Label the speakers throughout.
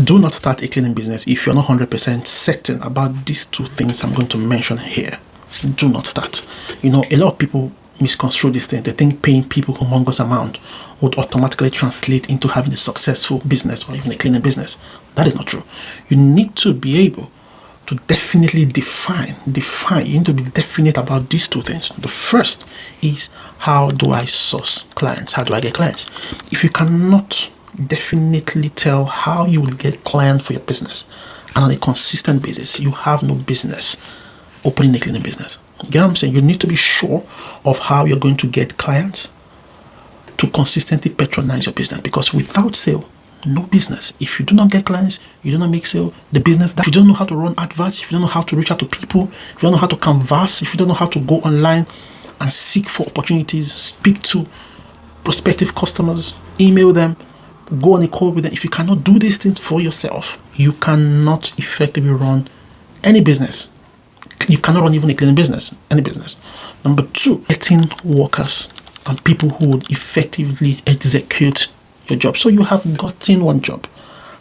Speaker 1: Do not start a cleaning business if you're not 100% certain about these two things I'm going to mention here. Do not start. A lot of people misconstrue this thing. They think paying people humongous amount would automatically translate into having a successful business or even a cleaning business. That is not true. You need to be able to definitely define. You need to be definite about these two things. The first is, how do I source clients? How do I get clients? If you cannot definitely tell how you will get clients for your business and on a consistent basis, you have no business opening a cleaning business. You get what I'm saying? You need to be sure of how you're going to get clients to consistently patronize your business, because without sale, no business. If you do not get clients, you do not make sale, the business, if you don't know how to run adverts, if you don't know how to reach out to people, if you don't know how to canvas, if you don't know how to go online and seek for opportunities, speak to prospective customers, email them, go on a call with them. If you cannot do these things for yourself, you cannot effectively run any business. You cannot run even a cleaning business, any business. Number two, getting workers and people who would effectively execute your job. So you have gotten one job.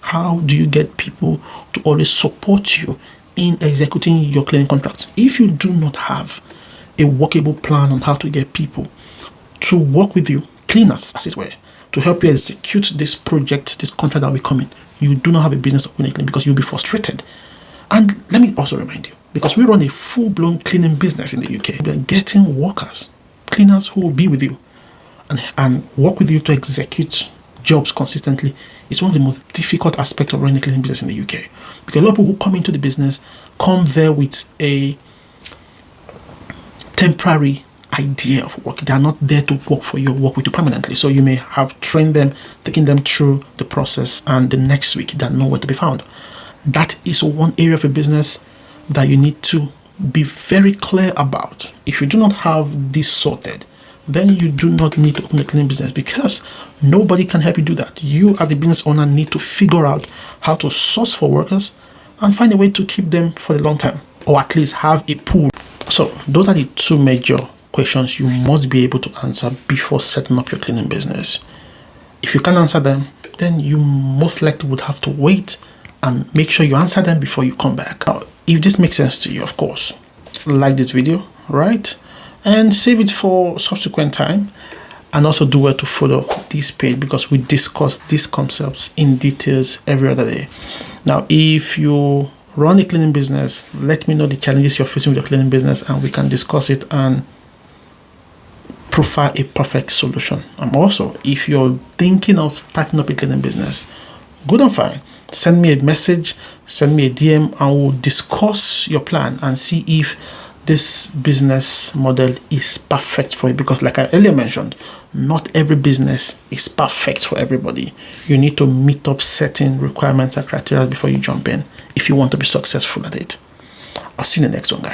Speaker 1: How do you get people to always support you in executing your cleaning contracts? If you do not have a workable plan on how to get people to work with you, cleaners as it were, to help you execute this project, this contract that will be coming, you do not have a business opening, because you'll be frustrated. And let me also remind you, because we run a full-blown cleaning business in the UK, we are getting workers, cleaners who will be with you and work with you to execute jobs consistently. It's one of the most difficult aspects of running a cleaning business in the UK, because a lot of people who come into the business come there with a temporary idea of work. They are not there to work for you or work with you permanently. So you may have trained them, taken them through the process, and the next week they're nowhere to be found. That is one area of a business that you need to be very clear about. If you do not have this sorted, then you do not need to open a cleaning business, because nobody can help you do that. You as a business owner need to figure out how to source for workers and find a way to keep them for the long term, or at least have a pool. So those are the two major questions you must be able to answer before setting up your cleaning business. If you can't answer them, then you most likely would have to wait and make sure you answer them before you come back. Now, if this makes sense to you, of course, like this video, right? And save it for subsequent time. And also do well to follow this page, because we discuss these concepts in details every other day. Now, if you run a cleaning business, let me know the challenges you're facing with your cleaning business, and we can discuss it and provide a perfect solution. And also, if you're thinking of starting up a cleaning business, good and fine, send me a message, send me a DM, and we'll discuss your plan and see if this business model is perfect for you. Because like I earlier mentioned, not every business is perfect for everybody. You need to meet up certain requirements and criteria before you jump in if you want to be successful at it. I'll see you in the next one, guys.